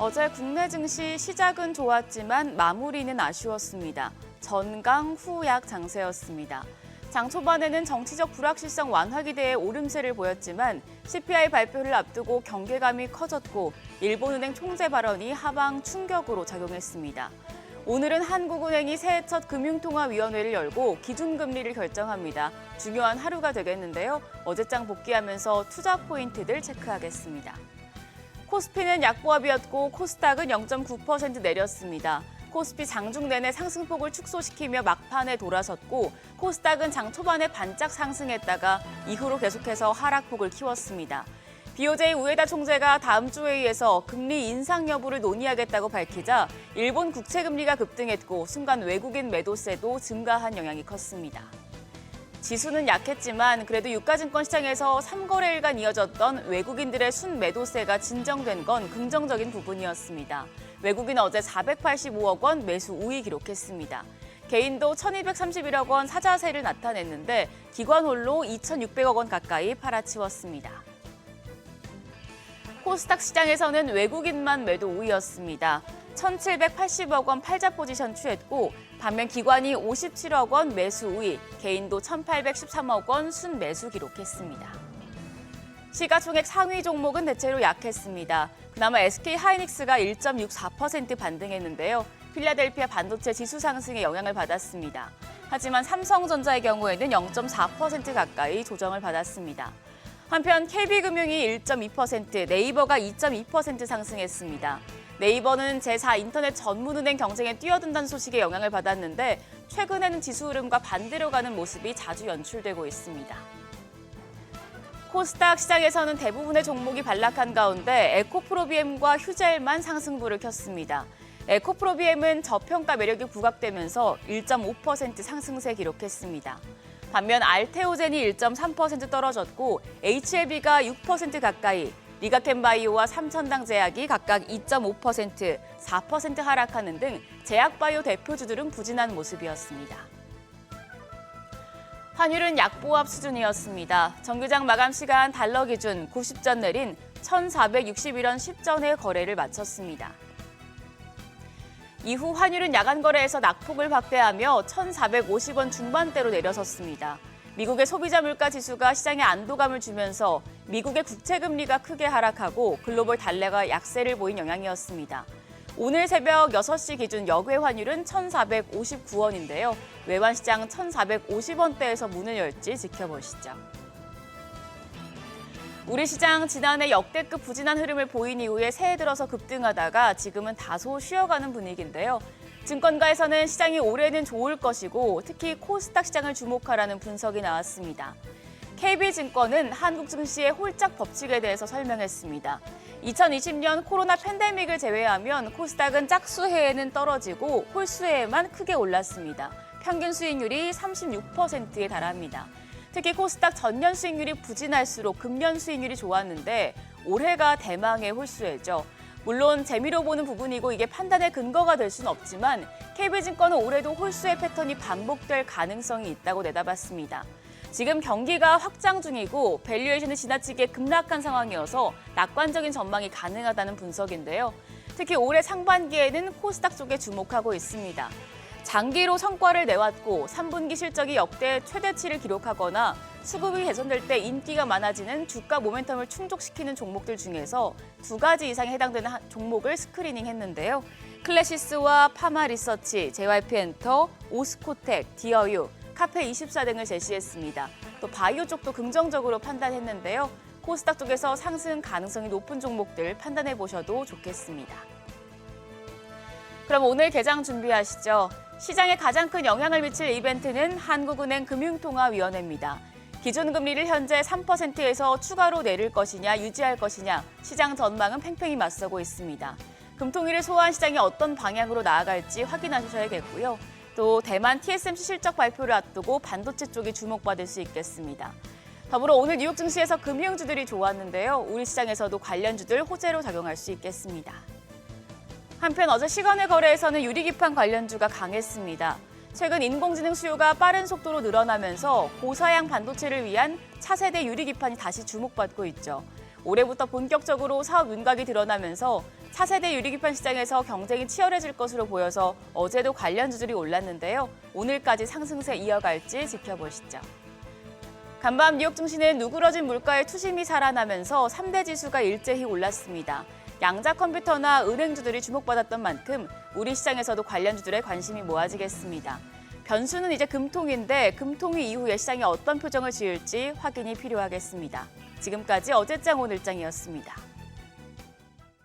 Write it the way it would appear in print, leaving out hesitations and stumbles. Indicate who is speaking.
Speaker 1: 어제 국내 증시 시작은 좋았지만 마무리는 아쉬웠습니다. 전강 후약 장세였습니다. 장 초반에는 정치적 불확실성 완화 기대에 오름세를 보였지만 CPI 발표를 앞두고 경계감이 커졌고 일본은행 총재 발언이 하방 충격으로 작용했습니다. 오늘은 한국은행이 새해 첫 금융통화위원회를 열고 기준금리를 결정합니다. 중요한 하루가 되겠는데요. 어제장 복귀하면서 투자 포인트들 체크하겠습니다. 코스피는 약보합이었고 코스닥은 0.9% 내렸습니다. 코스피 장중 내내 상승폭을 축소시키며 막판에 돌아섰고 코스닥은 장 초반에 반짝 상승했다가 이후로 계속해서 하락폭을 키웠습니다. BOJ 우에다 총재가 다음 주 회의에서 금리 인상 여부를 논의하겠다고 밝히자 일본 국채금리가 급등했고 순간 외국인 매도세도 증가한 영향이 컸습니다. 지수는 약했지만 그래도 유가증권 시장에서 3거래일간 이어졌던 외국인들의 순매도세가 진정된 건 긍정적인 부분이었습니다. 외국인은 어제 485억 원 매수 우위 기록했습니다. 개인도 1,231억 원 사자세를 나타냈는데 기관 홀로 2,600억 원 가까이 팔아치웠습니다. 코스닥 시장에서는 외국인만 매도 우위였습니다. 1,780억 원 팔자 포지션 취했고 반면 기관이 57억 원 매수 우위, 개인도 1,813억 원 순매수 기록했습니다. 시가총액 상위 종목은 대체로 약했습니다. 그나마 SK하이닉스가 1.64% 반등했는데요. 필라델피아 반도체 지수 상승에 영향을 받았습니다. 하지만 삼성전자의 경우에는 0.4% 가까이 조정을 받았습니다. 한편 KB금융이 1.2%, 네이버가 2.2% 상승했습니다. 네이버는 제4 인터넷 전문은행 경쟁에 뛰어든다는 소식에 영향을 받았는데 최근에는 지수 흐름과 반대로 가는 모습이 자주 연출되고 있습니다. 코스닥 시장에서는 대부분의 종목이 반락한 가운데 에코프로비엠과 휴젤만 상승부를 켰습니다. 에코프로비엠은 저평가 매력이 부각되면서 1.5% 상승세 기록했습니다. 반면 알테오젠이 1.3% 떨어졌고 HLB가 6% 가까이, 리가켄바이오와 삼천당제약이 각각 2.5%, 4% 하락하는 등 제약바이오 대표주들은 부진한 모습이었습니다. 환율은 약보합 수준이었습니다. 정규장 마감 시간 달러 기준 90전 내린 1,461원 10전의 거래를 마쳤습니다. 이후 환율은 야간 거래에서 낙폭을 확대하며 1,450원 중반대로 내려섰습니다. 미국의 소비자 물가 지수가 시장에 안도감을 주면서 미국의 국채금리가 크게 하락하고 글로벌 달러가 약세를 보인 영향이었습니다. 오늘 새벽 6시 기준 역외 환율은 1,459원인데요. 외환 시장 1,450원대에서 문을 열지 지켜보시죠. 우리 시장 지난해 역대급 부진한 흐름을 보인 이후에 새해 들어서 급등하다가 지금은 다소 쉬어가는 분위기인데요. 증권가에서는 시장이 올해는 좋을 것이고 특히 코스닥 시장을 주목하라는 분석이 나왔습니다. KB증권은 한국 증시의 홀짝 법칙에 대해서 설명했습니다. 2020년 코로나 팬데믹을 제외하면 코스닥은 짝수해에는 떨어지고 홀수해에만 크게 올랐습니다. 평균 수익률이 36%에 달합니다. 특히 코스닥 전년 수익률이 부진할수록 금년 수익률이 좋았는데 올해가 대망의 홀수해죠. 물론 재미로 보는 부분이고 이게 판단의 근거가 될 수는 없지만 KB증권은 올해도 홀수의 패턴이 반복될 가능성이 있다고 내다봤습니다. 지금 경기가 확장 중이고 밸류에이션이 지나치게 급락한 상황이어서 낙관적인 전망이 가능하다는 분석인데요. 특히 올해 상반기에는 코스닥 쪽에 주목하고 있습니다. 장기로 성과를 내왔고 3분기 실적이 역대 최대치를 기록하거나 수급이 개선될 때 인기가 많아지는 주가 모멘텀을 충족시키는 종목들 중에서 2가지 이상에 해당되는 종목을 스크리닝했는데요. 클래시스와 파마리서치, JYP엔터, 오스코텍, 디어유, 카페24 등을 제시했습니다. 또 바이오 쪽도 긍정적으로 판단했는데요. 코스닥 쪽에서 상승 가능성이 높은 종목들 판단해 보셔도 좋겠습니다. 그럼 오늘 개장 준비하시죠. 시장에 가장 큰 영향을 미칠 이벤트는 한국은행 금융통화위원회입니다. 기준금리를 현재 3%에서 추가로 내릴 것이냐 유지할 것이냐 시장 전망은 팽팽히 맞서고 있습니다. 금통위를 소화한 시장이 어떤 방향으로 나아갈지 확인하셔야겠고요. 또 대만 TSMC 실적 발표를 앞두고 반도체 쪽이 주목받을 수 있겠습니다. 더불어 오늘 뉴욕 증시에서 금융주들이 좋았는데요. 우리 시장에서도 관련주들 호재로 작용할 수 있겠습니다. 한편 어제 시간의 거래에서는 유리기판 관련주가 강했습니다. 최근 인공지능 수요가 빠른 속도로 늘어나면서 고사양 반도체를 위한 차세대 유리기판이 다시 주목받고 있죠. 올해부터 본격적으로 사업 윤곽이 드러나면서 차세대 유리기판 시장에서 경쟁이 치열해질 것으로 보여서 어제도 관련주들이 올랐는데요. 오늘까지 상승세 이어갈지 지켜보시죠. 간밤 뉴욕 증시는 누그러진 물가의 투심이 살아나면서 3대 지수가 일제히 올랐습니다. 양자 컴퓨터나 은행주들이 주목받았던 만큼 우리 시장에서도 관련주들의 관심이 모아지겠습니다. 변수는 이제 금통인데 금통위 이후에 시장이 어떤 표정을 지을지 확인이 필요하겠습니다. 지금까지 어제장 오늘장이었습니다.